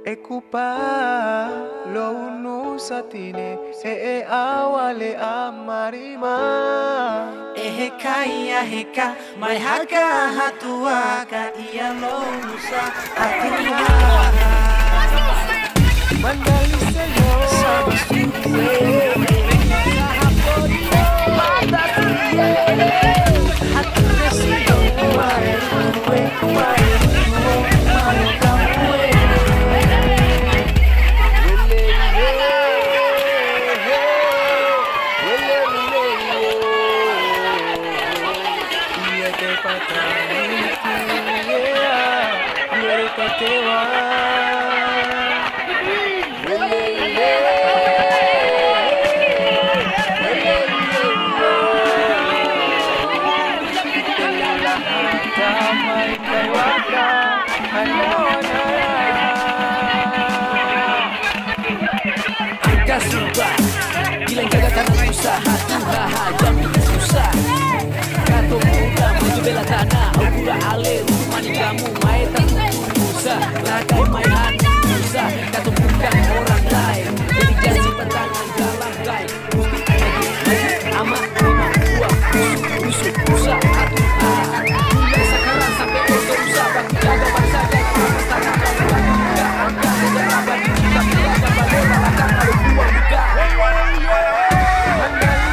Ekupa lo unu satine awale amarima Heka ia heka mai haka hatua ka ia lo nusa hatua Mandali selo Kasuba, bilang jaga tanah usaha tuhaha jamin susah. Kato muda maju bela tanah, ukura ale rumani kamu mai tak usah. Lakai mai hati susah, kato bukan orang lain. Jadi jangan pertangan dalam lain. Ama lima buah busuk usah atuh mulai sekarang sampai esok usah bagi jaga bangsa dan masyarakat. Angka angka pejabat kita tidak dapat akan ada buang buka. Mandali